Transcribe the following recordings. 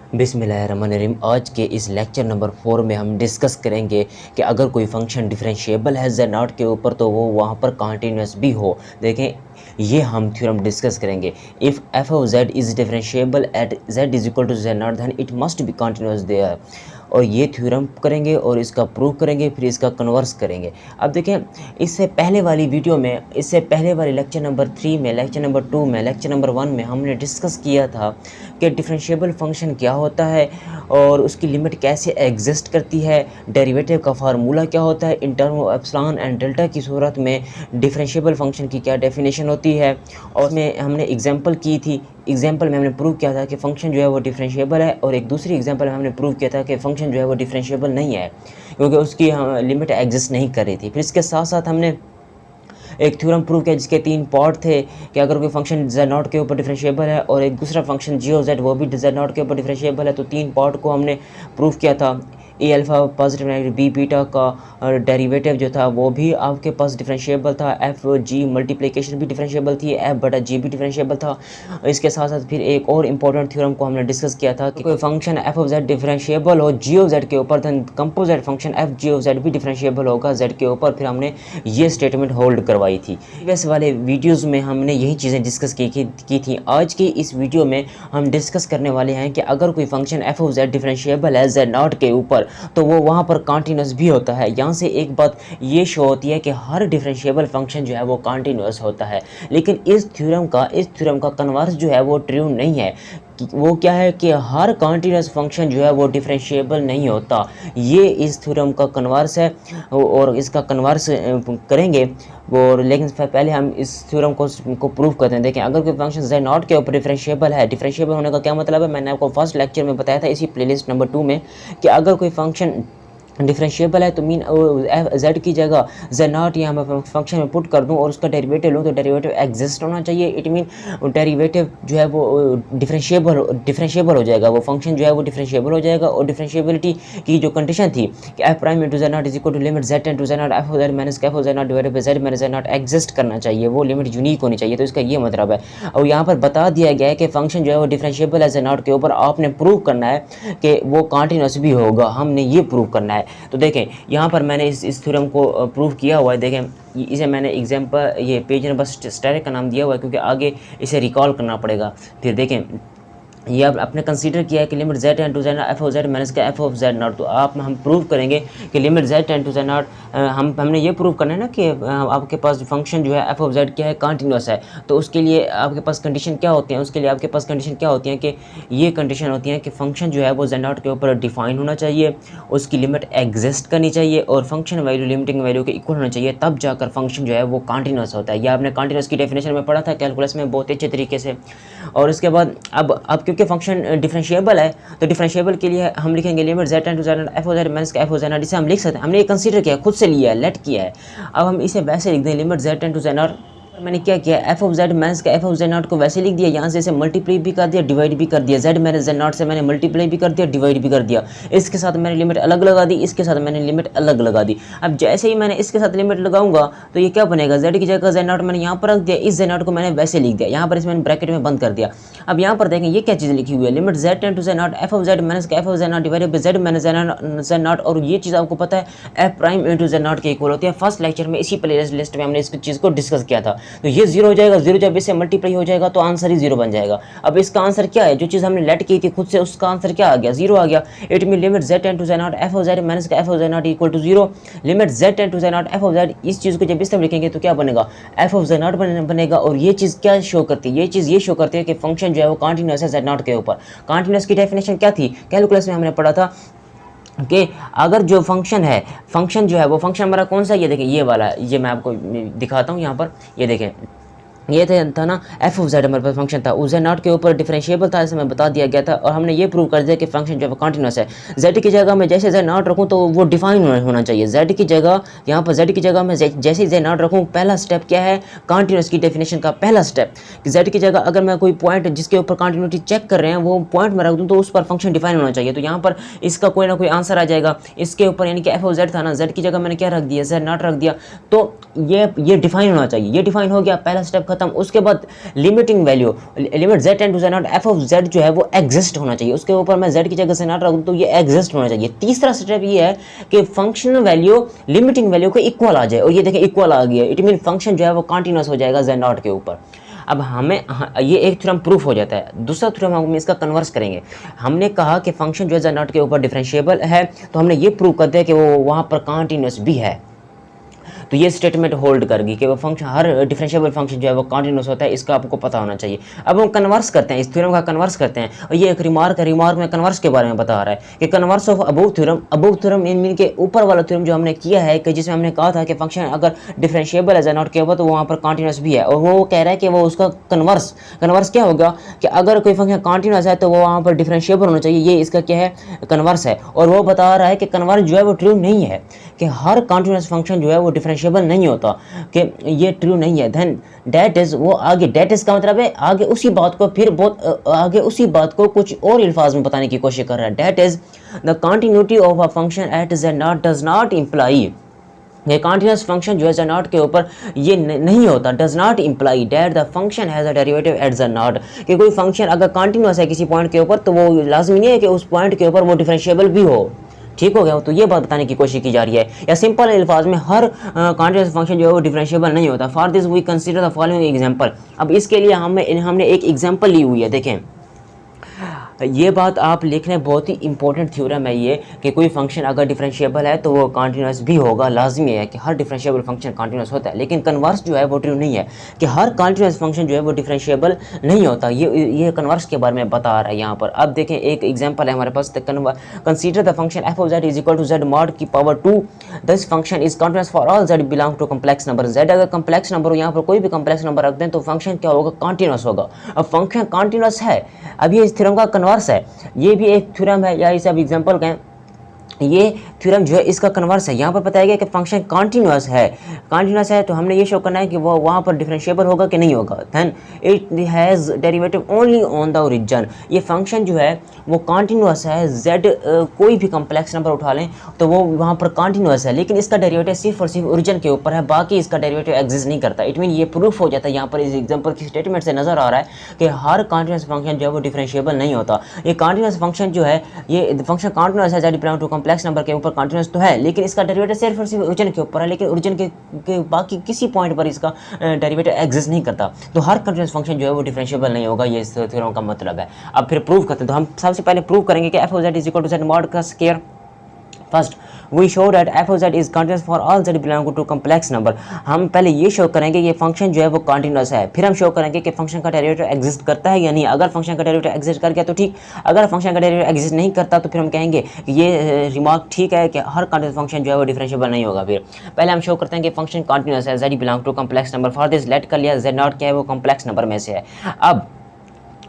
बिस्मिल्लाहिर्रहमानिर्रहीम। आज के इस लेक्चर नंबर 4 में हम डिस्कस करेंगे कि अगर कोई फंक्शन डिफरेंशिएबल है z नॉट के ऊपर तो वो वहाँ पर कॉन्टीन्यूस भी हो। देखें, ये हम थ्योरम डिस्कस करेंगे। If f of z is differentiable at z is equal to z naught then it must be continuous there. और ये थ्योरम करेंगे और इसका प्रूव करेंगे, फिर इसका कन्वर्स करेंगे। अब देखें, इससे पहले वाली वीडियो में, इससे पहले वाले लेक्चर नंबर 3 में, लेक्चर नंबर 2 में, लेक्चर नंबर 1 में हमने डिस्कस किया था कि डिफरेंशिएबल फंक्शन क्या होता है और उसकी लिमिट कैसे एग्जिस्ट करती है, डेरिवेटिव का फार्मूला क्या होता है, in term of epsilon and delta की सूरत में डिफरेंशिएबल फंक्शन की क्या डेफिनेशन होती है। और में हमने एग्जांपल की थी, एग्जांपल में हमने प्रूव किया था कि फ़ंक्शन जो है वो डिफरेंशिएबल है, और एक दूसरी एग्जांपल में हमने प्रूव किया था कि फ़ंक्शन जो है वो डिफरेंशिएबल नहीं है क्योंकि उसकी लिमिट एग्जिस्ट नहीं कर रही थी। फिर इसके साथ साथ हमने एक थ्योरम प्रूव किया जिसके 3 पार्ट थे कि अगर कोई फंक्शन z नॉट के ऊपर डिफरेंशिएबल है और एक दूसरा फंक्शन g ऑफ z वो भी z नॉट के ऊपर डिफरेंशिएबल है, तो 3 पार्ट को हमने प्रूव किया था। A alpha positive negative b beta का डेरिवेटिव जो था वो भी आपके पास डिफरेंशिएबल था, एफ जी मल्टीप्लिकेशन भी डिफरेंशिएबल थी, एफ बटा जी भी डिफरेंशिएबल था। इसके साथ साथ फिर एक और इंपॉर्टेंट थ्योरम को हमने डिस्कस किया था कि कोई function F of Z differentiable हो जी ऑफ जेड के ऊपर, then composite function F G of Z भी डिफरेंशिएबल होगा जेड के ऊपर। फिर हमने ये स्टेटमेंट होल्ड करवाई थी। प्रीवियस वाले वीडियोज़ में हमने यही चीज़ें डिस्कस की थी। आज की इस वीडियो में हम डिस्कस करने वाले हैं कि अगर कोई function F of Z differentiable है जेड नॉट के ऊपर तो वो वहाँ पर कॉन्टीन्यूस भी होता है। यहाँ से एक बात ये शो होती है कि हर डिफरेंशिएबल फंक्शन जो है वो कॉन्टीन्यूस होता है, लेकिन इस थ्योरम का कन्वर्स जो है वो ट्रू नहीं है। वो क्या है कि हर कॉन्टीन्यूस फंक्शन जो है वो डिफरेंशिएबल नहीं होता। ये इस थ्योरम का कन्वर्स है और इसका कन्वर्स करेंगे। और लेकिन पहले हम इस थ्योरम को प्रूव करते हैं। देखें, अगर कोई फंक्शन z नॉट के ऊपर डिफरेंशिएबल है, डिफरेंशिएबल होने का क्या मतलब है, मैंने आपको फर्स्ट लेक्चर में बताया था इसी प्लेलिस्ट नंबर 2 में कि अगर कोई फंक्शन डिफरेंशिएबल है तो मीन z की जगह z नॉट यहाँ मैं फंक्शन में पुट कर दूँ और उसका डेरिवेटिव लूँ तो डेरिवेटिव एग्जिस्ट होना चाहिए। इट मीन डेरिवेटिव जो है वो डिफरेंशिएबल हो जाएगा, वो फंक्शन जो है वो डिफरेंशिएबल हो जाएगा। और डिफरेंशिएबिलिटी की जो कंडीशन थी कि F prime into z naught is equal to limit z tend to z not F of z minus F of z naught divided by z minus z naught exist करना चाहिए, वो limit unique होनी चाहिए। तो इसका ये मतलब है। और यहाँ पर बता दिया गया है कि फंक्शन जो है वो डिफरेंशिएबल है z नॉट के ऊपर, आपने प्रूव करना है कि वो कॉन्टीन्यूस भी होगा, हमने ये प्रूव करना है। तो देखें, यहाँ पर मैंने इस थ्योरम को प्रूव किया हुआ है। देखें, इसे मैंने एग्जांपल ये पेज नंबर स्टार का नाम दिया हुआ है क्योंकि आगे इसे रिकॉल करना पड़ेगा। फिर देखें, ये अब आपने कंसीडर किया है कि limit z tend to z not F of z minus का एफ ऑफ z नॉट। तो हम प्रूव करेंगे कि limit z tend to z naught, हमने ये प्रूव करना है ना कि आपके पास फंक्शन जो है एफ ऑफ z क्या है, कॉन्टीन्यूस है। तो उसके लिए आपके पास कंडीशन क्या होती है, उसके लिए आपके पास कंडीशन क्या होती है कि ये कंडीशन होती है कि फंक्शन जो है वो z नॉट के ऊपर डिफाइन होना चाहिए, उसकी लिमिट एग्जिस्ट करनी चाहिए और फंक्शन वैल्यू लिमिटिंग वैल्यू के इक्वल होना चाहिए, तब जाकर फंक्शन जो है वो कॉन्टीन्यूस होता है। यह आपने कॉन्टीन्यूस की डेफिनेशन में पढ़ा था कैलकुलस में बहुत अच्छे तरीके से। और उसके बाद अब क्योंकि फंक्शन डिफरेंशिएबल है तो डिफरेंशिएबल के लिए हम लिखेंगे limit z tend to z not F of z minus का एफ ऑफ z नॉट। इसे हम लिख सकते हैं, हमने ये कंसीडर किया, खुद से लिया है, लेट किया है। अब हम इसे वैसे लिख दें, limit z tend to z naught, मैंने क्या किया, एफ ऑफ जेड माइनस का एफ ऑफ जेड नॉट को वैसे लिख दिया, यहाँ से इसे मल्टीप्लाई भी कर दिया, डिवाइड भी कर दिया। जेड माइनस जेड नॉट से मैंने मल्टीप्लाई भी कर दिया, डिवाइड भी कर दिया। इसके साथ मैंने लिमिट अलग लगा दी, इसके साथ मैंने लिमिट अलग लगा दी। अब जैसे ही मैंने इसके साथ लिमिट लगाऊंगा तो ये क्या बनेगा, जेड की जगह जेड नॉट मैंने यहाँ पर रख दिया, इस जेड नॉट को मैंने वैसे लिख दिया, यहाँ पर इसे मैंने ब्रैकेट में बंद कर दिया। अब यहाँ पर देखें ये क्या चीज़ लिखी हुई है, limit z tend to z not F of Z minus का F of Z not divided by Z minus Z not. और ये चीज़ आपको पता है f prime into z not के इक्वल होती है। फर्स्ट लेक्चर में इसी प्ले लिस्ट में हमने इस चीज़ को डिस्कस किया था। तो ये जीरो हो जाएगा, जीरो जब इससे मल्टीप्लाई हो जाएगा तो आंसर ही जीरो बन जाएगा। अब इसका आंसर क्या है, जो चीज़ हमने लेट की थी खुद से उसका आंसर क्या आ गया, जीरो आ गया। It mean limit z tend to z not F of z minus का F of z not equal to zero. Limit z tend to z not F of z, इस चीज़ को जब इस तरह लिखेंगे तो क्या बनेगा, एफ ऑफ z नॉट बनेगा। और ये चीज़ क्या शो करती है, ये चीज़ ये शो करती है कि फंक्शन जो है वो कॉन्टीन्यूस है z नॉट के ऊपर। कॉन्टीन्यूस की डेफिनेशन क्या थी, कैलकुलस में हमने पढ़ा था कि अगर जो फंक्शन है, फंक्शन जो है वो फंक्शन हमारा कौन सा, ये देखें ये वाला, ये मैं आपको दिखाता हूँ यहाँ पर, ये देखें ये था ना एफ ऑफ जेड हमारे पास फंक्शन था, उस जेड नॉट के ऊपर डिफरेंशिएबल था, ऐसे में बता दिया गया था। और हमने ये प्रूव कर दिया कि फंक्शन जो है कॉन्टीन्यूस है। जेड की जगह मैं जैसे जेड नॉट रखूँ तो वो डिफाइन होना चाहिए। जेड की जगह, यहाँ पर जेड की जगह मैं जैसे ही जेड नॉट रखूँ, पहला स्टेप क्या है, कॉन्टीन्यूस की डेफिनेशन का पहला स्टेप कि जेड की जगह अगर मैं कोई पॉइंट जिसके ऊपर कॉन्टीन्यूटी चेक कर रहे हैं वो पॉइंट में रख दूँ तो उस पर फंक्शन डिफाइन होना चाहिए। तो यहाँ पर इसका कोई ना कोई आंसर आ जाएगा इसके ऊपर, यानी कि एफ ऑफ जेड था ना, जेड की जगह मैंने क्या रख दिया, जेड नॉट रख दिया, तो ये डिफाइन होना चाहिए। ये डिफाइन हो गया, पहला स्टेप खत्म खत्म। उसके बाद limiting value, limit z tend to z naught f of z जो है वो एग्जिस्ट होना चाहिए, उसके ऊपर मैं z की जगह से नॉट रखूँ तो ये एग्जिस्ट होना चाहिए। तीसरा स्टेप ये है कि फंक्शनल वैल्यू लिमिटिंग वैल्यू के इक्वल आ जाए, और ये देखें इक्वल आ गया, इट मीन फंक्शन जो है वो कंटिन्यूअस हो जाएगा z नॉट के ऊपर। अब हमें ये एक थ्योरम प्रूफ हो जाता है। दूसरा थ्योरम हम इसका कन्वर्स करेंगे। हमने कहा कि फंक्शन जो है z नॉट के ऊपर डिफरेंशिएबल है, तो हमने ये प्रूव कर दिया कि वो वहाँ पर कंटिन्यूअस भी है। तो ये स्टेटमेंट होल्ड करेगी कि वो फंक्शन, हर डिफरेंशिएबल फंक्शन जो है वो कंटिन्यूअस होता है, इसका आपको पता होना चाहिए। अब हम कन्वर्स करते हैं, इस थ्योरम का कन्वर्स करते हैं, और ये एक रिमार्क है, रिमार्क में कन्वर्स के बारे में बता रहा है कि converse of above theorem, above theorem in के ऊपर वाला थ्योरम जो हमने किया है, कि जिसमें हमने कहा था कि फंक्शन अगर डिफरेंशिएबल है z नॉट के ऊपर तो वहाँ पर कंटिन्यूअस भी है, और वो कह रहा है कि वो उसका कन्वर्स क्या होगा कि अगर कोई फंक्शन कंटिन्यूअस है तो वो वहाँ पर डिफरेंशिएबल होना चाहिए। ये इसका क्या है, कन्वर्स है। और वो बता रहा है कि कन्वर्स जो है वो ट्रू नहीं है, कि हर कंटिन्यूअस फंक्शन जो है वो डिफरेंशिएबल नहीं होता, कि ये ट्रू नहीं है। देन डेट इज, वो आगे डेट इज का मतलब है आगे उसी बात को, फिर बहुत आगे उसी बात को कुछ और अल्फाज में बताने की कोशिश कर रहा है। That is the continuity of a function at z naught does not imply, ये कंटिन्यूअस फंक्शन जो है z नॉट के ऊपर ये नहीं होता, does not imply that the function has a derivative at z naught, कि कोई फंक्शन अगर कंटिन्यूअस है किसी पॉइंट के ऊपर तो वो लाजमी नहीं है कि उस पॉइंट के ऊपर वो डिफरेंशिएबल भी हो। ठीक हो गया। तो ये बात बताने की कोशिश की जा रही है, या सिंपल अल्फाज में हर कंटिन्यूअस फंक्शन जो है वो डिफरेंशिएबल नहीं होता। For this we consider the following example. अब इसके लिए हमने एक एग्जांपल ली हुई है। देखें, ये बात आप लिख रहे हैं, बहुत ही इंपॉर्टेंट थ्योरम है ये, कि कोई फंक्शन अगर डिफरेंशिएबल है तो वो कंटिन्यूअस भी होगा। लाजमी है कि हर डिफरेंशिएबल फंक्शन कंटिन्यूअस होता है, लेकिन कन्वर्स जो है वो ट्रू नहीं है, कि हर कंटिन्यूअस फंक्शन जो है वो डिफरेंशिएबल नहीं होता। ये कन्वर्स के बारे में बता रहा है यहाँ पर। अब देखें, एक एग्जाम्पल है हमारे पास, consider the function f of z is equal to z mod की power 2, this function is continuous for all z belong to complex number. z अगर कम्प्लेक्स नंबर हो, यहाँ पर कोई भी कम्प्लेक्स नंबर रख दें तो फंक्शन क्या होगा, कंटिन्यूअस होगा। अब फंक्शन कंटिन्यूअस है, अब ये इस थ्योरम का कन्वर्स है, ये भी एक थ्योरम है, या इसे अब एग्जांपल कहें, ये थ्योरम जो है इसका कन्वर्स है। यहाँ पर बताया गया कि फंक्शन कंटिन्यूअस है, तो हमने ये शो करना है कि वो वहाँ पर डिफरेंशिएबल होगा कि नहीं होगा। Then it has derivative only on the origin, ये फंक्शन जो है वो कंटिन्यूअस है, z कोई भी कम्प्लेक्स नंबर उठा लें तो वो वहाँ पर कंटिन्यूअस है, लेकिन इसका डेरिवेटिव सिर्फ और सिर्फ ओरिजिन के ऊपर है, बाकी इसका डेरिवेटिव एग्जिस्ट नहीं करता। इट मीन ये प्रूफ हो जाता है, यहाँ पर इस एग्जाम्पल की स्टेटमेंट से नजर आ रहा है कि हर कंटिन्यूअस फंक्शन जो है वो डिफरेंशिएबल नहीं होता। ये कंटिन्यूअस फंक्शन जो है, ये फंक्शन कंटिन्यूअस है, z belong to complex number के ऊपर कंटिन्यूअस तो है, लेकिन इसका डेरिवेटिव सिर्फ और सिर्फ ओरिजिन के ऊपर है, लेकिन ओरिजिन के बाकी किसी पॉइंट पर इसका डेरिवेटिव एग्जिस्ट नहीं करता। तो हर कंटिन्यूअस फंक्शन जो है वो डिफरेंशिएबल नहीं होगा, ये इस थ्योरम का मतलब है। अब फिर प्रूव करते हैं, तो हम सबसे पहले प्रूव करेंगे कि f of z is equal to z mod का square. First we show that f of z is continuous for all z belong to complex number. हम पहले ये शो करेंगे ये फंक्शन जो है वो कंटिन्यूअस है, फिर हम शो करेंगे कि फंक्शन का डेरिवेटिव एग्जिस्ट करता है या नहीं। अगर फंक्शन का डेरिवेटिव एग्जिस्ट कर गया तो ठीक, अगर फंक्शन का डेरिवेटिव एग्जिस्ट नहीं करता तो फिर हम कहेंगे कि ये रिमार्क ठीक है कि हर कंटिन्यूअस फंक्शन जो है वो डिफरेंशिएबल नहीं होगा। फिर पहले हम शो करते हैं कि फंक्शन कंटिन्यूअस है, z belong to complex number. For this let कर लिया z नॉट क्या है, वो कम्प्लेक्स नंबर में से है। अब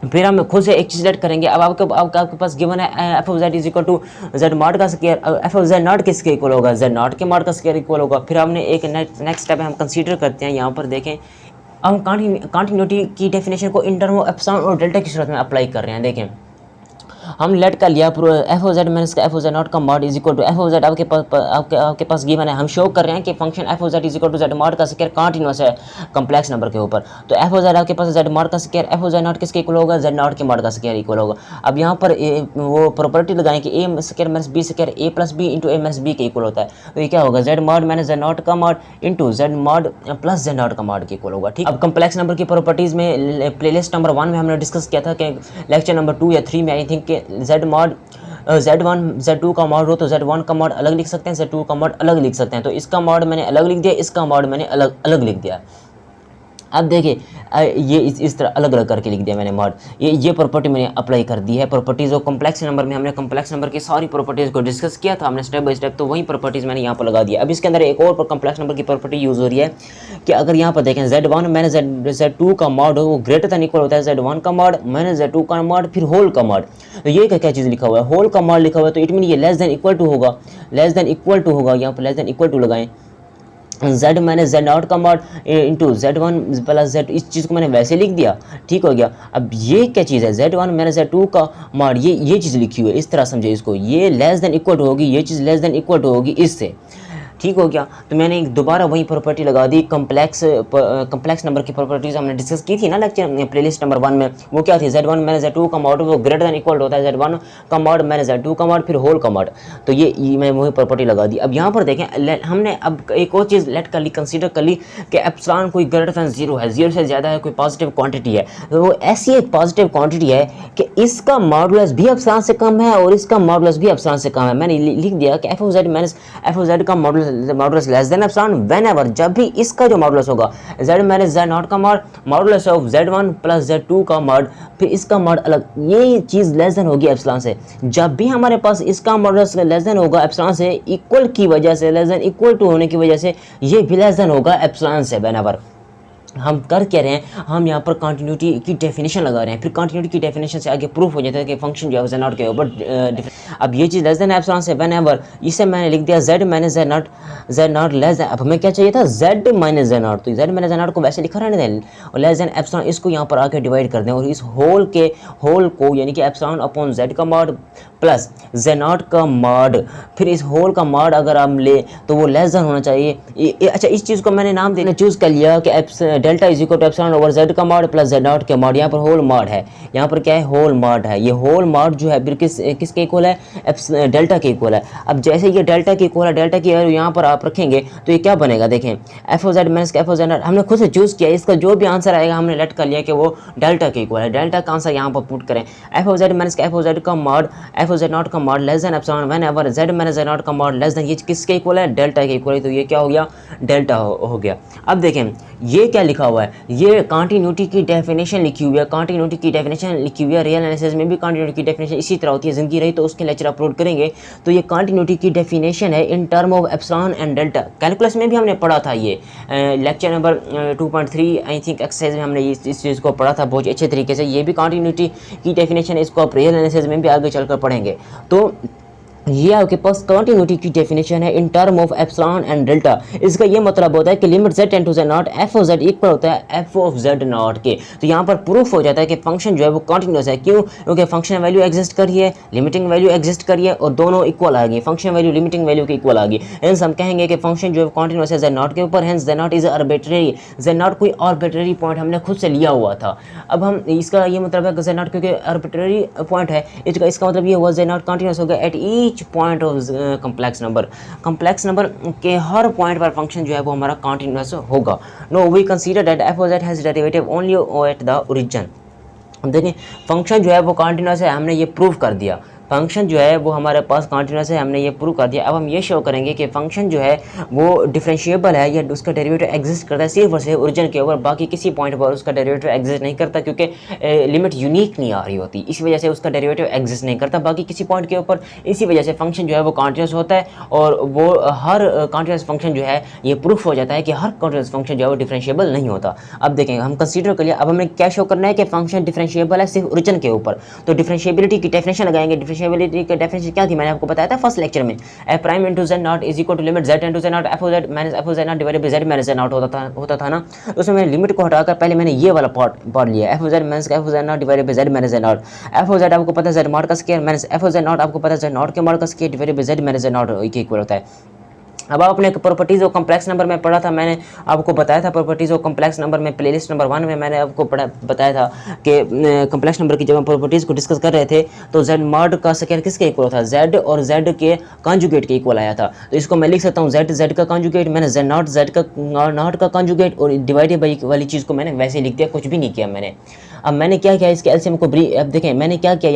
फिर हम खुद से एक चीज़ लेट करेंगे। अब आपके पास गिवन है f of z is equal to z mod का square, f of z not किसके इक्वल होगा, z नॉट के मॉड का स्क्वायर इक्वल होगा। फिर हमने एक नेक्स्ट स्टेप हम कंसीडर करते हैं, यहाँ पर देखें हम कंटिन्यूटी की डेफिनेशन को इन टर्म ऑफ एप्सिलॉन और डेल्टा की सूरत में अप्लाई कर रहे हैं। देखें, हम लेट कर लिया f ऑफ z माइनस का f ऑफ z नॉट का mod is equal to f of z आपके पास गिवन है। हम शो कर रहे हैं कि function f of z is equal to z mod का स्क्वायर कंटिन्यूअस है कम्प्लेक्स नंबर के ऊपर। तो f ऑफ z आपके पास z मॉड का square, f of z not किसके इक्वल होगा, z नॉट के मॉड का स्क्वायर इक्वल होगा। अब यहाँ पर वो प्रॉपर्टी लगाएं कि a square minus b square a plus b into a minus b के इक्वल होता है। तो ये क्या होगा, z mod minus z not का mod into z mod plus z not का मॉड के इक्वल होगा। ठीक, अब कम्प्लेक्स नंबर की प्रॉपर्टीज़ में प्लेलिस्ट नंबर 1 में हमने डिस्कस किया था कि लेक्चर नंबर 2 या 3 में आई थिंक कि z मॉड z1 z2 का मॉड हो तो z1 का मॉड अलग लिख सकते हैं, z2 का मॉड अलग लिख सकते हैं। तो इसका मॉड मैंने अलग लिख दिया, इसका मॉड मैंने अलग लिख दिया। अब देखिए ये इस तरह अलग अलग करके लिख दिया मैंने मॉड। ये प्रॉपर्टी मैंने अप्लाई कर दी है। प्रॉपर्टीज़ ऑफ कम्प्लेक्स नंबर में हमने कम्प्लेक्स नंबर की सारी प्रॉपर्टीज़ को डिस्कस किया था हमने स्टेप बाय स्टेप, तो वही प्रॉपर्टीज़ मैंने यहाँ पर लगा दिया। अब इसके अंदर एक और कम्प्लेक्स नंबर की प्रॉपर्टी यूज़ हो रही है कि अगर यहाँ पर देखें z1 माइनस z2 का मॉड हो वो ग्रेटर दैन इक्वल होता है z1 का मॉड माइनस z2 का मॉड फिर होल का मॉड। तो ये क्या चीज़ लिखा हुआ है, होल का मॉड लिखा हुआ है, तो इट मीन ये लेस दैन इक्वल टू होगा, लेस दैन इक्वल टू होगा। यहाँ पर लेस दैन इक्वल टू लगाएं, z माइनस z नॉट का mod into z1 plus z, इस चीज़ को मैंने वैसे लिख दिया। ठीक हो गया। अब ये क्या चीज़ है, z1 माइनस z2 का मॉड, ये चीज़ लिखी हुई है, इस तरह समझे इसको। ये लेस देन इक्वल टू होगी, ये चीज़ लेस देन इक्वल टू होगी इससे। ठीक हो गया। तो मैंने दोबारा वही प्रॉपर्टी लगा दी, कम्प्लेक्स नंबर की प्रॉपर्टीज हमने डिस्कस की थी ना लेक्चर प्लेलिस्ट नंबर 1 में। वो क्या थी, Z1 माइनस Z2 का मॉड वो ग्रेटर देन इक्वल होता है Z1 का मॉड माइनस Z2 का मॉड फिर होल का मॉड। तो ये मैं वही प्रॉपर्टी लगा दी। अब यहाँ पर देखें हमने अब एक और चीज़ लेट कर ली, कंसीडर कर ली कि एप्सिलॉन कोई ग्रेटर देन 0 है, 0 से ज़्यादा है, कोई पॉजिटिव क्वांटिटी है। तो वो ऐसी एक पॉजिटिव क्वांटिटी है कि इसका मॉडुलस भी एप्सिलॉन से कम है और इसका मॉडुलस भी एप्सिलॉन से कम है। मैंने लिख दिया कि f of Z minus F of z का modulus less than epsilon whenever, जब भी इसका जो मॉडुलस होगा जेड माइनस जेड नॉट का modulus of Z1 plus Z2 का मॉड फिर इसका मॉड अलग, ये चीज़ लेस देन होगी एप्सिलॉन से। जब भी हमारे पास इसका मॉडुलस लेस देन होगा एप्सिलॉन से, इक्वल की वजह से, लेस देन इक्वल टू होने की वजह से ये भी लेस देन होगा एप्सिलॉन से व्हेनेवर। हम कर क्या रहे हैं, हम यहाँ पर कंटिन्यूटी की डेफिनेशन लगा रहे हैं, फिर कंटिन्यूटी की डेफिनेशन से आगे प्रूफ हो जाता है कि फंक्शन जो है Z0 के ऊपर अब ये चीज़ लेस देन एप्सिलॉन से व्हेनेवर, इसे मैंने लिख दिया Z minus Z0 less than. अब हमें क्या चाहिए था, Z माइनस Z0, तो Z माइनस Z0 को वैसे लिखा रहने दें और लेस देन एप्सिलॉन, इसको यहाँ पर आके डिवाइड कर दें और इस होल को यानी कि एप्सिलॉन अपॉन Z का मॉड प्लस Z0 का मॉड, फिर इस होल का मॉड अगर हम ले तो वो लेस देन होना चाहिए। अच्छा, इस चीज़ को मैंने नाम देना चूज़ कर लिया कि delta is equal to epsilon over Z का मॉड प्लस Z0 के मॉड। यहाँ पर होल मॉड है, यहाँ पर क्या है, होल मॉड है। ये होल मॉड जो है फिर किसके इक्वल है, डेल्टा के इक्वल है। अब जैसे ये डेल्टा के इक्वल है, डेल्टा की वैल्यू यहाँ पर आप रखेंगे तो ये क्या बनेगा, देखें F of Z minus F of Z हमने खुद से चूज़ किया, इसका जो भी आंसर आएगा हमने लेट कर लिया कि वो डेल्टा के इक्वल है। डेल्टा का आंसर यहाँ पर पुट करें, f of Z minus F of z का mod f of Z not का mod less than epsilon whenever z minus Z not का मॉड लेस देन, ये किसके इक्वल है, डेल्टा के इक्वल है। तो ये क्या हो गया, डेल्टा हो गया। अब देखें ये क्या लिखा हुआ है, ये कंटिन्यूटी की डेफिनेशन लिखी हुई है, कंटिन्यूटी की डेफिनेशन लिखी हुई है। रियल एनालिसिस में भी कंटिन्यूटी की डेफिनेशन इसी तरह होती है, जिंदगी रही तो उसके लेक्चर अपलोड करेंगे। तो ये कंटिन्यूटी की डेफिनेशन है in term of epsilon and delta. Calculus में भी हमने पढ़ा था, ये lecture number 2.3 I think exercise में हमने इस चीज़ को पढ़ा था बहुत अच्छे तरीके से। ये भी कंटिन्यूटी की डेफिनेशन है, इसको आप रियल एनालिसिस में भी आगे चलकर पढ़ेंगे। तो ये आपके पास कंटिन्यूटी की डेफिनेशन है in term of epsilon and delta. इसका ये मतलब होता है कि limit z tend to z not F of z इक्वल होता है एफ ऑफ z नॉट के। तो यहाँ पर प्रूफ हो जाता है कि फंक्शन जो है वो कंटिन्यूस है। क्यों, क्योंकि फंक्शन वैल्यू एग्जिस्ट कर रही है, लिमिटिंग वैल्यू एग्जिस्ट कर रही है और दोनों इक्वल आ गई, फंक्शन वैल्यू लिमिटिंग वैल्यू की इक्वल आ गई। हेंस हम कहेंगे कि फंक्शन जो है कंटिन्यूस है z नॉट के ऊपर। Hence z naught is arbitrary, z not कोई आर्बिट्रेरी पॉइंट हमने खुद से लिया हुआ था। अब हम इसका ये मतलब है कि z नॉट क्योंकि आर्बिट्रेरी पॉइंट है, इसका मतलब ये हुआ z नॉट कंटिन्यूस होगा at each point of complex number के हर पॉइंट पर फंक्शन जो है वो हमारा कंटिन्यूस होगा। No we consider that F of Z has derivative only at the origin. देखिए फंक्शन जो है वो कंटिन्यूस है, हमने ये प्रूव कर दिया। फंक्शन जो है वो हमारे पास कंटिन्यूस है, हमने ये प्रूव कर दिया। अब हम ये शो करेंगे कि फंक्शन जो है वो डिफरेंशिएबल है या उसका डेरिवेटिव एग्जिस्ट करता है सिर्फ और सिर्फ ओरिजिन के ऊपर, बाकी किसी पॉइंट पर उसका डेरिवेटिव एग्जिस्ट नहीं करता क्योंकि लिमिट यूनिक नहीं आ रही होती, इसी वजह से उसका डेरिवेटिव एग्जिस्ट नहीं करता बाकी किसी पॉइंट के ऊपर। इसी वजह से फंक्शन जो है वो कंटिन्यूस होता है और वो हर कंटिन्यूस फंक्शन जो है ये प्रूफ हो जाता है कि हर कंटिन्यूस फंक्शन जो है वो डिफरेंशिएबल नहीं होता। अब देखेंगे हम कंसीडर कर लिया, अब हमें क्या शो करना है कि फंक्शन डिफरेंशिएबल है सिर्फ ओरिजिन के ऊपर। तो डिफरेंशिएबिलिटी की डेफिनेशन लगाएंगे। डिफरेंशिएबिलिटी की डेफिनेशन क्या थी, मैंने आपको बताया था फर्स्ट लेक्चर में, F prime into Z naught is equal to limit Z into Z not F of Z minus F of Z not divided by Z minus Z naught होता था ना। उसमें मैंने लिमिट को हटाकर पहले मैंने ये वाला पार्ट लिया, F of Z minus F of Z not divided by Z minus Z not. F of Z आपको पता है जेड मॉड का square minus F of Z not आपको पता है जेड नॉट के मॉड का square divided by Z minus Z not के इक्वल होता है। अब आपने प्रॉपर्टीज ऑफ कम्प्लेक्स नंबर में पढ़ा था, मैंने आपको बताया था प्रॉपर्टीज ऑफ कम्प्लेक्स नंबर में प्लेलिस्ट नंबर 1 में मैंने आपको बताया था कि कम्प्लेक्स नंबर की जब हम प्रॉपर्टीज को डिस्कस कर रहे थे तो जेड मॉड का स्क्वायर किसके इक्वल था, जेड और जेड के कॉन्जुगेट के इक्वल आया था। तो इसको मैं लिख सकता हूँ जेड का कॉन्जुगेट मैंने जेड नॉट का कॉन्जुगेट और डिवाइडेड बाई वाली चीज़ को मैंने वैसे लिख दिया, कुछ भी नहीं किया मैंने। अब मैंने क्या किया, इसके एलसीएम को अब देखें मैंने क्या किया,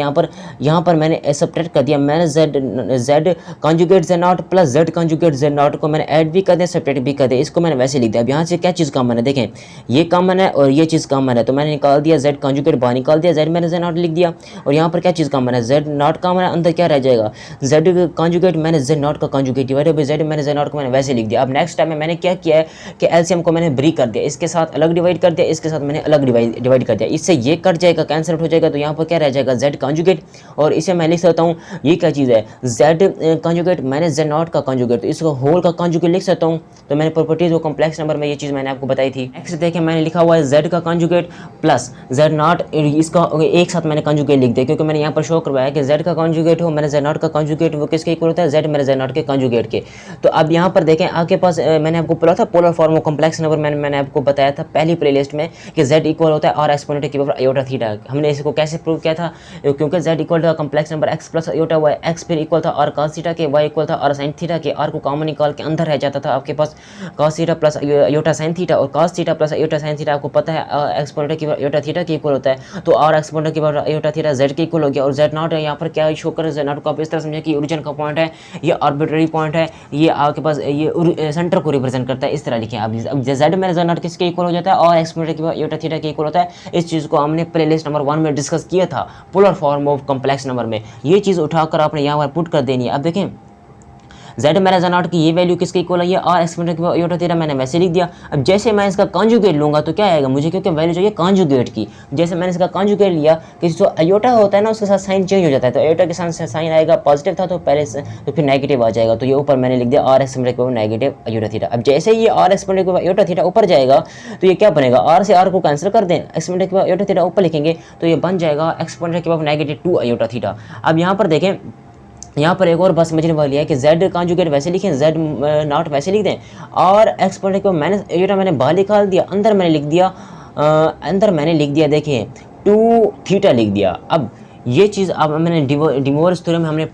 यहाँ पर मैंने सब्ट्रैक्ट कर दिया। मैंने Z conjugate Z not plus Z conjugate Z naught को मैंने ऐड भी कर दिया, सब्ट्रैक्ट भी कर दिया, इसको मैंने वैसे लिख दिया। अब यहाँ से क्या चीज़ कॉमन है, देखें ये कॉमन है और ये चीज़ कॉमन है, तो मैंने निकाल दिया जेड कॉन्जुगेट बाहर निकाल दिया, जेड मैंने जेड नॉट लिख दिया। और यहाँ पर क्या चीज़ कॉमन है, जेड नॉट कॉमन है, अंदर क्या रह जाएगा, जेड कॉन्जुगेट मैंने जेड नॉट का कॉन्जुगेट डिवाइडेड बाय जेड मैंने जेड नॉट को मैंने वैसे लिख दिया। अब नेक्स्ट टाइम में मैंने क्या किया है कि एलसीएम को मैंने ब्रेक कर दिया, इसके साथ अलग डिवाइड कर दिया, इसके साथ मैंने अलग डिवाइड कर दिया। इससे से ये कट जाएगा, कैंसिल आउट हो जाएगा, तो यहाँ पर क्या रह जाएगा z कॉन्जुगेट, और इसे मैं लिख सकता हूँ ये क्या चीज़ है z conjugate minus z not का कॉन्जुगेट, तो इसको होल का कॉन्जुगेट लिख सकता हूँ। तो मैंने प्रॉपर्टीज वो कॉम्प्लेक्स नंबर में ये चीज़ मैंने आपको बताई थी। नेक्स्ट देखें मैंने लिखा हुआ है z का कॉन्जुगेट प्लस z नॉट, इसका एक साथ मैंने कॉन्जुगेट लिख दिया क्योंकि मैंने यहाँ पर शो करवाया कि z का कॉन्जुगेट हो मैंने z नॉट का कॉन्जुगेट वो किसके इक्वल होता है, z मेरे z नॉट के कॉन्जुगेट के। तो अब यहाँ पर देखें आपके पास मैंने आपको बोला था पोलर फॉर्म कॉम्प्लेक्स नंबर मैंने आपको बताया था पहली प्लेलिस्ट में कि z इक्वल होता है और एक्सपोनेंट की पावर आयोटा थीटा। हमने इसको कैसे प्रूव किया था, क्योंकि z इक्वल था complex number x plus iota y, x फिर इक्वल था और cos थीटा के, y इक्वल था और sin थीटा के, r को कॉमन निकाल के अंदर रह जाता था आपके पास cos theta plus iota sin theta, और cos theta plus iota sin theta आपको पता है एक्सपोनेंट की आयोटा थीटा के इक्वल होता है, तो और एक्सपोनेंट की पावर आयोटा थीटा z के इक्वल हो गया। और z नॉट है यहाँ पर क्या शो कर z नॉट को आप इस तरह समझे कि ओरिजिन का पॉइंट है, ये आर्बिट्ररी पॉइंट है, ये आपके पास ये सेंटर को रिप्रेजेंट करता है, इस तरह लिखें आप। अब z मेरे z नॉट किसके इक्वल हो जाता है और एक्सपोनेंट की आयोटा थीटा के इक्वल होता है। इस चीज़ को हमने प्लेलिस्ट नंबर 1 में डिस्कस किया था polar form of complex number में। ये चीज़ उठाकर आपने यहाँ पर पुट कर देनी है। अब देखें z मेरा z नॉट की ये वैल्यू किसके इक्वल है, और एक्सपोनेंट की आयोटा थीटा मैंने वैसे लिख दिया। अब जैसे मैं इसका कॉन्जुगेट लूँगा तो क्या आएगा मुझे, क्योंकि वैल्यू चाहिए कॉन्जुगेट की। जैसे मैंने इसका कॉन्जुगेट लिया कि जो आयोटा होता है ना उसके साथ साइन चेंज हो जाता है, तो आयोटा के साथ साइन आएगा पॉजिटिव था तो पहले से तो फिर नेगेटिव आ जाएगा, तो ये ऊपर मैंने लिख दिया r एक्सपोनेंट की नेगेटिव आयोटा थीटा। अब जैसे ही ये r एक्सपोनेंट की आयोटा थीटा ऊपर जाएगा तो ये क्या बनेगा, r से r को कैंसिल कर दें, एक्सपोनेंट की आयोटा थीटा ऊपर लिखेंगे तो ये बन जाएगा एक्सपोनेंट की नेगेटिव 2 आयोटा थीटा। अब यहाँ पर देखें यहाँ पर एक और बात समझने वाली है कि z कॉन्जुगेट वैसे लिखें, z नॉट वैसे लिख दें, और एक्सपोनेंट को मैंने बाहर निकाल दिया, अंदर मैंने लिख दिया देखिए 2 थीटा लिख दिया। अब ये चीज़ अब मैंने डिमोवर्स थ्योरम में हमने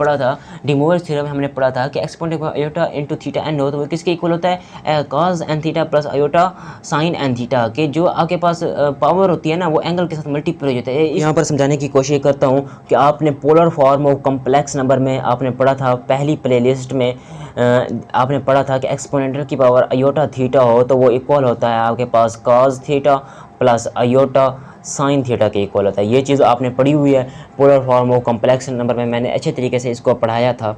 पढ़ा था कि exponent iota into theta N हो तो वो किसके इक्वल होता है, cos N theta plus iota sine N theta के। जो आपके पास पावर होती है ना वो एंगल के साथ मल्टीप्लाई होता है। यहाँ पर समझाने की कोशिश करता हूँ कि आपने polar form of complex number में आपने पढ़ा था पहली प्लेलिस्ट में आपने पढ़ा था कि एक्सपोनेंटल की पावर आयोटा थीटा हो तो वो इक्वल होता है आपके पास cos theta plus iota sine theta के इक्वल होता है। ये चीज़ आपने पढ़ी हुई है polar form of complex number में, मैंने अच्छे तरीके से इसको पढ़ाया था।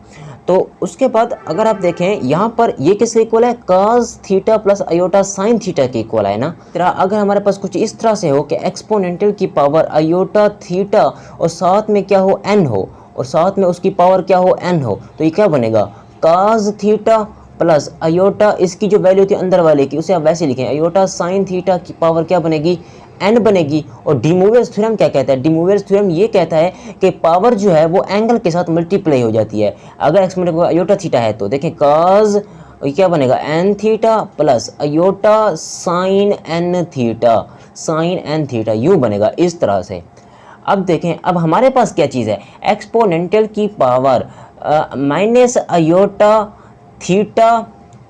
तो उसके बाद अगर आप देखें यहाँ पर ये किसके इक्वल है, cos theta plus iota sine theta के इक्वल है ना। तरह अगर हमारे पास कुछ इस तरह से हो कि एक्सपोनेंटल की पावर आयोटा थीटा और साथ में क्या हो n हो और साथ में उसकी पावर क्या हो n हो, तो ये क्या बनेगा cos थीटा प्लस आयोटा, इसकी जो वैल्यू थी अंदर वाले की उसे आप वैसे लिखें, आयोटा साइन थीटा की पावर क्या बनेगी n बनेगी। और डिमोवर्स थ्योरम क्या कहता है, डिमोवर्स थ्योरम ये कहता है कि पावर जो है वो एंगल के साथ मल्टीप्लाई हो जाती है। अगर एक्सपोनेंट आयोटा थीटा है तो देखें cos क्या बनेगा n theta plus iota sign n theta यूँ बनेगा इस तरह से। अब देखें अब हमारे पास क्या चीज़ है, एक्सपोनेंटल की पावर माइनस आयोटा थीटा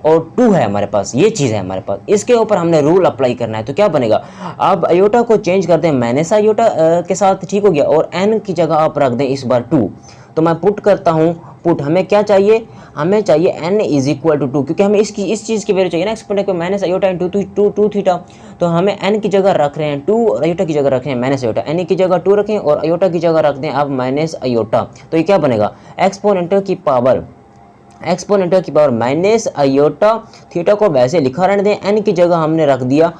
और 2 है हमारे पास, ये चीज़ है हमारे पास, इसके ऊपर हमने रूल अप्लाई करना है। तो क्या बनेगा, अब आयोटा को चेंज कर दें माइनस आयोटा के साथ, ठीक हो गया, और n की जगह आप रख दें इस बार 2। तो मैं पुट करता हूँ, पुट हमें क्या चाहिए, हमें चाहिए n इज इक्वल टू 2, क्योंकि हमें इस चीज़ की वैल्यू चाहिए ना एक्सपोनेंट को माइनस आयोटा इंटू 2 थीटा। तो हमें n की जगह रख रहे हैं 2 और आयोटा की जगह रख रहे हैं माइनस आयोटा, n की जगह 2 रखें और आयोटा की जगह रख दें अब माइनस आयोटा। तो ये क्या बनेगा, एक्सपोनेंटल की पावर माइनस आयोटा थीटा को वैसे लिखा रहने दें, n की जगह हमने रख दिया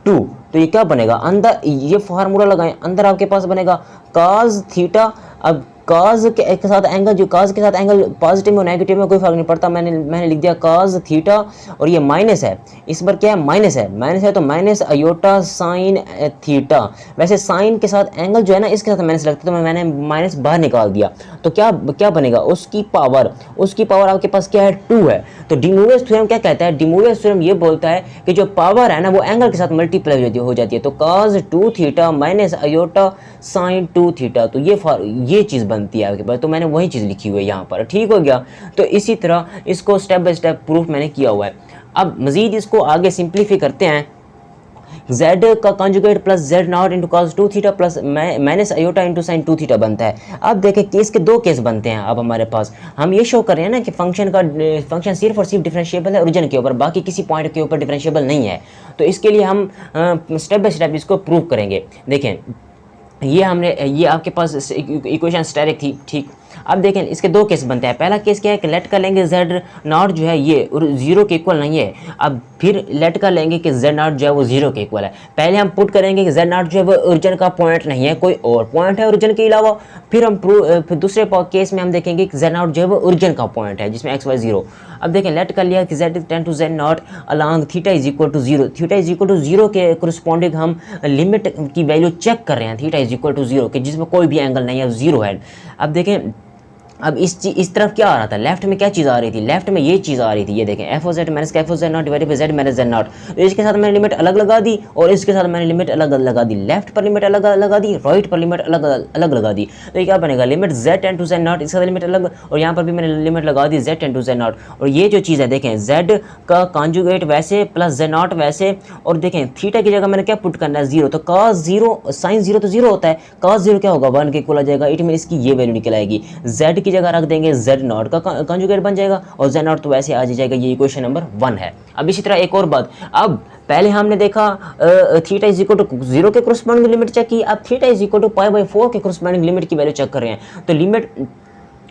2। तो ये क्या बनेगा, अंदर ये फार्मूला लगाएं, अंदर आपके पास बनेगा cos थीटा। अब cos के साथ एंगल, जो cos के साथ एंगल पॉजिटिव में और नेगेटिव में कोई फर्क नहीं पड़ता, मैंने लिख दिया cos थीटा, और ये माइनस है, इस बार क्या है माइनस है तो माइनस आयोटा साइन थीटा। वैसे साइन के साथ एंगल जो है ना इसके साथ माइनस लगता है, तो मैंने माइनस बाहर निकाल दिया। तो क्या बनेगा, उसकी पावर आपके पास क्या है 2 है। तो डिमोवर्स थ्योरम क्या कहता है, डिमोवर्स थ्योरम ये बोलता है कि जो पावर है ना वो एंगल के साथ मल्टीप्लाई हो जाती है। तो cos 2 theta minus iota sine 2 theta, तो ये चीज़ बनती है आपके पास। तो मैंने वही चीज़ लिखी हुई है यहाँ पर, ठीक हो गया। तो इसी तरह इसको स्टेप बाय स्टेप प्रूफ मैंने किया हुआ है। अब मज़ीद इसको आगे सिंप्लीफाई करते हैं, z का conjugate plus z not into cos 2 theta plus minus iota into sine 2 theta बनता है। अब देखें केस के 2 केस बनते हैं। अब हमारे पास हम ये शो कर रहे हैं ना कि फंक्शन सिर्फ और सिर्फ डिफरेंशिएबल है ओरिजिन के ऊपर, बाकी किसी पॉइंट के ऊपर डिफरेंशिएबल नहीं है। तो इसके लिए हम स्टेप बाय स्टेप इसको प्रूव करेंगे। देखें ये आपके पास इक्वेशन स्टेरिक थी, ठीक। अब देखें इसके दो केस बनते हैं। पहला केस क्या है कि लेट कर लेंगे z नॉट जो है ये जीरो के इक्वल नहीं है। अब फिर लेट कर लेंगे कि z नॉट जो है वो जीरो के इक्वल है। पहले हम पुट करेंगे कि z नॉट जो है वो ओरिजिन का पॉइंट नहीं है, कोई और पॉइंट है ओरिजिन के अलावा। फिर हम फिर दूसरे केस में हम देखेंगे कि z नॉट जो है वो ओरिजिन का पॉइंट है जिसमें x y 0। अब देखें लेट कर लिया कि z tend to z not along theta is equal to 0। Theta is equal to 0 के कोरिस्पॉन्डिंग हम लिमिट की वैल्यू चेक कर रहे हैं, थीटा इज इक्वल टू 0 के जिसमें कोई भी एंगल नहीं है, 0 है। अब देखें अब इस तरफ क्या आ रहा था, लेफ्ट में क्या चीज़ आ रही थी, लेफ्ट में ये चीज़ आ रही थी, ये देखें F of Z minus F of Z not divided by Z minus Z naught. तो इसके साथ मैंने लिमिट अलग लगा दी और इसके साथ मैंने लिमिट अलग लगा दी, लेफ्ट पर लिमिट अलग लगा दी, राइट पर लिमिट अलग लगा दी। तो ये क्या बनेगा, limit z tend to z not, इसका लिमिट अलग और यहाँ पर भी मैंने लिमिट लगा दी z tend to z not. और ये जो चीज़ है देखें जेड का कॉन्जुगेट वैसे प्लस जेड नॉट वैसे, और देखें थीटा की जगह मैंने क्या पुट करना है 0। तो cos 0 sin 0 तो 0 होता है, cos 0 क्या होगा 1 के इक्वल आ जाएगा, इट मीन इसकी ये वैल्यू निकल आएगी। z की जगह रख देंगे z नॉट का कॉन्जुगेट बन जाएगा और z नॉट तो वैसे आ जाएगा, ये इक्वेशन नंबर 1 है। अब इसी तरह एक और बात, अब पहले हमने देखा थीटा इज इक्वल टू 0 के कोरिस्पोंडिंग लिमिट चेक की, अब थीटा इज इक्वल टू π/4 के कोरिस्पोंडिंग लिमिट की वैल्यू चेक कर रहे हैं। तो limit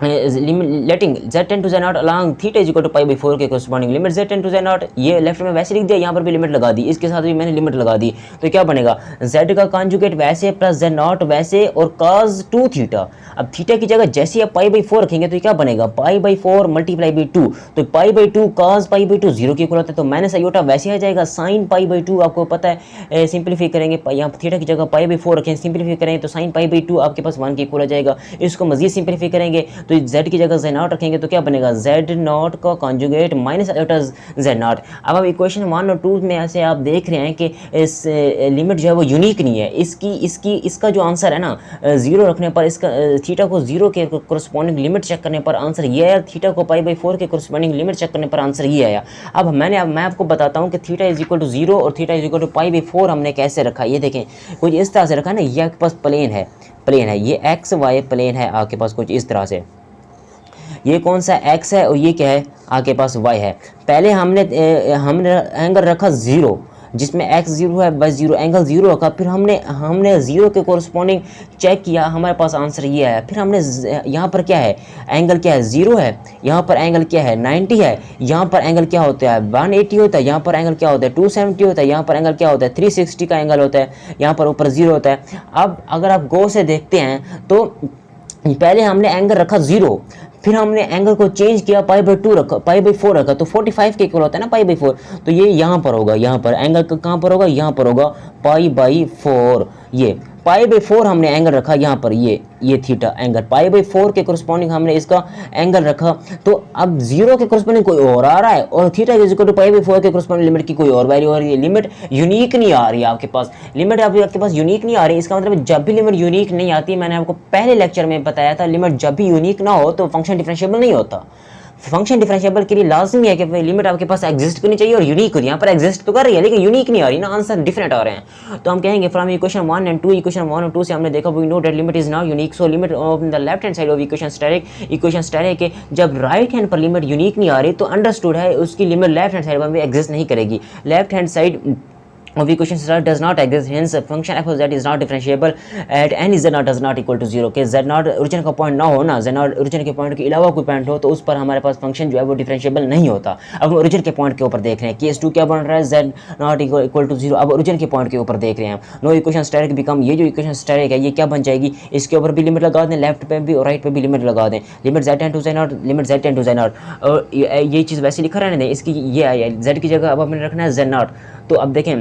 letting z tend to z not along theta is equal to π/4 के corresponding limit z tend to z not, ये लेफ्ट में वैसे लिख दिया, यहाँ पर भी लिमिट लगा दी, इसके साथ भी मैंने लिमिट लगा दी। तो क्या बनेगा z का कॉन्जुगेट वैसे प्लस z नॉट वैसे और cos 2 थीटा। अब थीटा की जगह जैसे आप π/4 रखेंगे तो क्या बनेगा π/4 मल्टीप्लाई बाई 2, तो π/2 cos π/2 0 के इक्वल होता है, तो माइनस आयोटा वैसे आ जाएगा sin π/2, आपको पता है सिंप्लीफाई करेंगे, यहाँ थीटा की जगह π/4 रखें, सिंप्लीफाई करेंगे तो sin π/2 आपके पास 1 के इक्वल आ जाएगा। इसको मजीद सिंप्लीफाई करेंगे तो z की जगह z नॉट रखेंगे तो क्या बनेगा z नॉट का conjugate minus iota z not. अब आप इक्वेशन 1 और 2 में ऐसे आप देख रहे हैं कि इस लिमिट जो है वो यूनिक नहीं है, इसका जो आंसर है ना 0 रखने पर, इसका थीटा को 0 के कोरिस्पोंडिंग लिमिट चेक करने पर आंसर ये आया, थीटा को π/4 के कोरिस्पोंडिंग लिमिट चेक करने पर आंसर ये आया। अब मैं आपको बताता हूँ कि थीटा इज इक्वल टू 0 और थीटा इज इक्वल टू π/4 हमने कैसे रखा, ये देखें कुछ इस तरह से रखा ना, ये आपके पास प्लेन है, ये एक्स वाई प्लेन है आपके पास कुछ इस तरह से, ये कौन सा x है और ये क्या है आपके पास y है। पहले हमने एंगल रखा 0 जिसमें x 0 है, y 0, एंगल 0 रखा, फिर हमने 0 के कोरिस्पोंडिंग चेक किया, हमारे पास आंसर ये आया। फिर हमने यहाँ पर क्या है, एंगल क्या है 0 है, यहाँ पर एंगल क्या है 90 है, यहाँ पर एंगल क्या होता है 180 होता है, यहाँ पर एंगल क्या होता है 270 होता है, यहाँ पर एंगल क्या होता है 360 का एंगल होता है, यहाँ पर ऊपर 0 होता है। अब अगर आप गौर से देखते हैं तो पहले हमने एंगल रखा 0, फिर हमने एंगल को चेंज किया π/4 रखा, तो 45 के इक्वल होता है ना π/4, तो ये यहाँ पर होगा, यहाँ पर एंगल कहाँ पर होगा, यहाँ पर होगा π/4, ये π/4 हमने एंगल रखा यहाँ पर, ये थीटा एंगल π/4 के कोरिस्पोंडिंग हमने इसका एंगल रखा। तो अब 0 के कोरिस्पोंडिंग कोई और आ रहा है और थीटा इज इक्वल टू π/4 के कोरिस्पोंडिंग लिमिट की कोई और वैल्यू और ये लिमिट यूनिक नहीं आ रही है आपके पास, लिमिट आपके पास यूनिक नहीं आ रही। इसका मतलब जब भी लिमिट यूनिक नहीं आती, मैंने आपको पहले लेक्चर में बताया था, लिमिट जब भी यूनिक ना हो तो फंक्शन डिफरेंशिएबल नहीं होता। फंक्शन डिफरेंशिएबल के लिए लाजमी है कि लिमिट आपके पास एग्जिस्ट करनी चाहिए और यूनिक होनी, यहाँ पर एग्जिस्ट तो कर रही है लेकिन यूनिक नहीं आ रही ना, आंसर डिफरेंट आ रहे हैं। तो हम कहेंगे फ्रॉम इक्वेशन 1 एंड 2, इक्वेशन 1 और 2 से हमने देखा we know that limit is not unique, so limit on the left hand side of equation asterisk है, जब राइट हैंड पर लिमिट यूनिक नहीं आ रही तो अंडरस्टूड है उसकी लिमिट लेफ्ट हैंड साइड पर भी एग्जिस्ट नहीं करेगी। Left hand side of equation does not exist, hence function f of z is not differentiable at any z naught does not equal to 0 के z naught ओरिजिन का point ना हो ना, z naught origin के point के अलावा कोई point हो तो उस पर हमारे पास फंक्शन जो है वो डिफरेंशिएबल नहीं होता। अब हम ओरिजिन के पॉइंट के ऊपर देख रहे हैं, केस 2 क्या बन रहा है z naught इक्वल टू 0, अब ओरिजिन के पॉइंट के ऊपर देख रहे हैं। नो इक्वेशन स्टेरिक बिकम, ये जो इक्वेशन स्टेरिक है ये क्या बन जाएगी, इसके ऊपर भी लिमिट लगा दें, लेफ्ट पे भी और राइट पे भी लिमिट लगा दें, limit z tend to z naught, limit z tend to z naught, और ये चीज़ वैसे लिखा रहने दें, इसकी ये आई z की जगह अब हमने रखना है z naught। तो अब देखें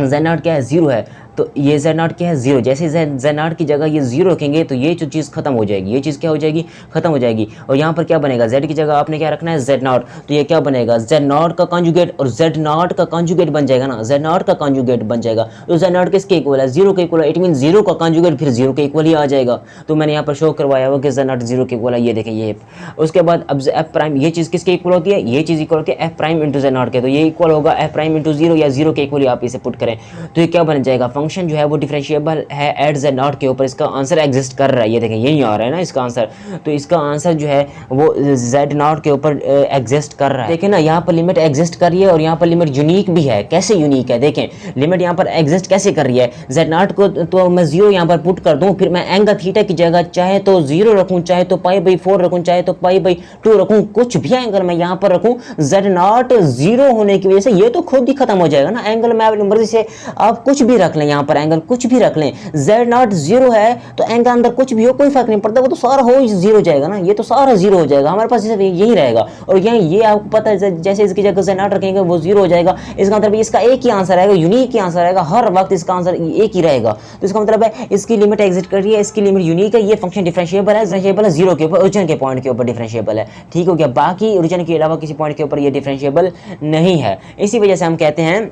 z नॉट क्या है 0 है, तो ये z नॉट क्या है 0, जैसे z नॉट की जगह ये 0 रखेंगे तो ये जो चीज़ खत्म हो जाएगी, ये चीज़ क्या हो जाएगी खत्म हो जाएगी। और यहाँ पर क्या बनेगा, z की जगह आपने क्या रखना है z नॉट, तो ये क्या बनेगा z नॉट का कॉन्जुगेट और z नॉट का कॉन्जुगेट बन जाएगा ना, z नॉट का कॉन्जुगेट बन जाएगा। तो z नॉट किसके इक्वल है 0 के इक्वल है, इट मीन 0 का कॉन्जुगेट फिर 0 के इक्वल ही आ जाएगा। तो मैंने यहाँ पर शो करवाया हुआ कि z नॉट 0 के इक्वल है, ये देखें ये। उसके बाद अब f प्राइम, ये चीज़ किसके इक्वल होती है, ये चीज़ इक्वल होती है f prime into z not के, तो ये इक्वल होगा f प्राइम इंटू 0 या 0 के इक्वल आप इसे पुट करें तो ये क्या बन जाएगा, फंक्शन फंक्शन जो है वो डिफरेंशिएबल है एट z नॉट के ऊपर, इसका आंसर एग्जिस्ट कर रहा है, ये देखें यही आ रहा है ना इसका आंसर, तो इसका आंसर जो है वो z नॉट के ऊपर एग्जिस्ट कर रहा है। देखें ना यहाँ पर लिमिट एग्जिस्ट कर रही है और यहाँ पर लिमिट यूनिक भी है। कैसे यूनिक है, देखें लिमिट यहाँ पर एग्जिस्ट कैसे कर रही है, z नॉट को तो मैं 0 यहाँ पर पुट कर दूँ, फिर मैं एंगल थीटा की जगह चाहे तो 0 रखूँ, चाहे तो π/4 रखूँ, चाहे तो π/2 रखूँ, कुछ भी एंगल मैं यहाँ पर रखूँ, z नॉट 0 होने की वजह से ये तो खुद ही खत्म हो जाएगा ना। एंगल मैं अपनी मर्जी से आप कुछ भी रख लें, यहाँ पर एंगल कुछ भी रख लें, z नॉट 0 है तो एंगल अंदर कुछ भी हो कोई फर्क नहीं पड़ता, वो तो सारा हो 0 जाएगा ना, ये तो सारा 0 हो जाएगा, हमारे पास यही रहेगा। और ये आपको पता है जैसे इसकी जगह z नॉट रखेंगे वो 0 हो जाएगा, इसका मतलब इसका एक ही आंसर आएगा, यूनिक ही आंसर आएगा, हर वक्त इसका आंसर एक ही रहेगा। तो इसका मतलब है इसकी लिमिट एग्जिस्ट कर रही है, इसकी लिमिट यूनिक है, ये फंक्शन डिफरेंशिएबल है, 0 के ऊपर, ओरिजिन के पॉइंट के ऊपर डिफरेंशिएबल है। ठीक हो गया, बाकी ओरिजिन के अलावा किसी पॉइंट के ऊपर ये डिफरेंशिएबल नहीं है। इसी वजह से हम कहते हैं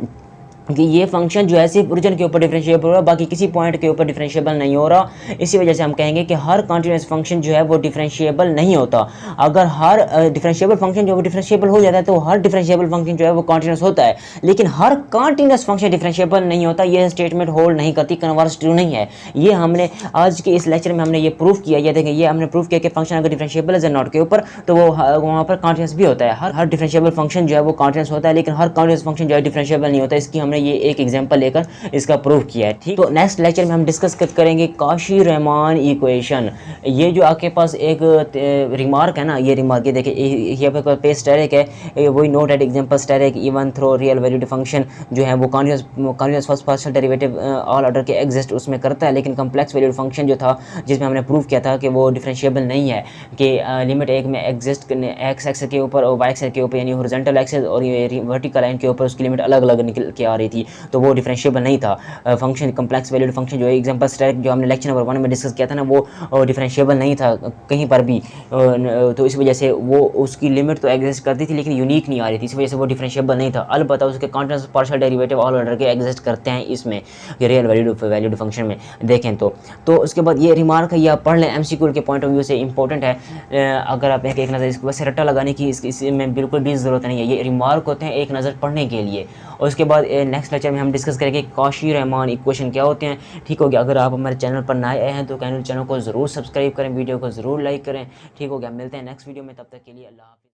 कि ये फंक्शन जो है सिर्फ ओरिजिन के ऊपर डिफरेंशिएबल हो रहा है, बाकी किसी पॉइंट के ऊपर डिफरेंशिएबल नहीं हो रहा। इसी वजह से हम कहेंगे कि हर कॉन्टिन्यूस फंक्शन जो है वो डिफरेंशिएबल नहीं होता। अगर हर डिफरेंशिएबल फंक्शन जो है वो डिफरेंशिएबल हो जाता है तो हर डिफरेंशिएबल फंक्शन जो है वो कॉन्टिन्यूस होता है, लेकिन हर कॉन्टिन्यूस फंक्शन डिफरेंशिएबल नहीं होता। ये स्टेटमेंट होल्ड नहीं करती, कन्वर्स ट्रू नहीं है। ये हमने आज के इस लेक्चर में हमने ये प्रूफ किया। ये देखें, ये हमने प्रूफ किया कि फंक्शन अगर डिफरेंशिएबल है z नॉट के ऊपर तो वो वहाँ पर कॉन्टिन्यूस भी होता है। हर डिफरेंशिएबल फंक्शन जो है वो कॉन्टिन्यूस होता है, लेकिन हर कॉन्टिन्यूस फंक्शन जो है डिफरेंशिएबल नहीं होता। इसकी हमने ये एक एग्जाम्पल लेकर इसका प्रूफ किया है। ठीक, तो नेक्स्ट लेक्चर में हम डिस्कस करेंगे काशी-रीमान इक्वेशन। ये जो आपके पास एक रिमार्क है ना, ये रिमार्क, ये देखिए ये पे पे स्टेरिक है, वही note at example asterisk even through real valued function जो है वो continuous first partial derivative all order के एग्जिस्ट उसमें करता है, लेकिन कम्प्लेक्स वैल्यूड फंक्शन जो था जिसमें हमने प्रूफ किया था कि वो डिफरेंशिएबल नहीं है, कि लिमिट एक में एग्जिस्ट एक्स एक्स के ऊपर और वाई एक्स के ऊपर, यानी हॉरिजॉन्टल एक्सिस और ये वर्टिकल लाइन के ऊपर उसकी लिमिट अलग अलग निकल के आ रही थी, तो वो डिफरेंशिएबल नहीं था। फंक्शन कम्प्लेक्स वैल्यूड फंक्शन जो है एग्जांपल स्टेरिक जो हमने लेक्चर नंबर 1 में डिस्कस किया था ना, वो डिफरेंशिएबल नहीं था कहीं पर भी, तो इस वजह से वो उसकी लिमिट तो एग्जिस्ट करती थी लेकिन यूनिक नहीं आ रही थी, इस वजह से वो डिफरेंशिएबल नहीं था। अलबत्ता उसके continuous partial derivative all order के एग्जिस्ट करते हैं इसमें, रियल वैल्यूड फंक्शन में देखें तो उसके बाद ये रिमार्क है, ये आप पढ़ लें, एमसीक्यू के पॉइंट ऑफ व्यू से इंपॉर्टेंट है। अगर आप एक नज़र इसको वैसे रट्टा लगाने की इसमें बिल्कुल भी ज़रूरत नहीं है, ये रिमार्क होते हैं एक नज़र पढ़ने के लिए। और उसके बाद नेक्स्ट लेक्चर में हम डिस्कस करेंगे काशी-रीमान इक्वेशन क्या होते हैं। ठीक हो गया, अगर आप हमारे चैनल पर नए आए हैं तो चैनल को ज़रूर सब्सक्राइब करें, वीडियो को ज़रूर लाइक करें। ठीक हो गया, मिलते हैं नेक्स्ट वीडियो में, तब तक के लिए अल्लाह हाफ़िज़।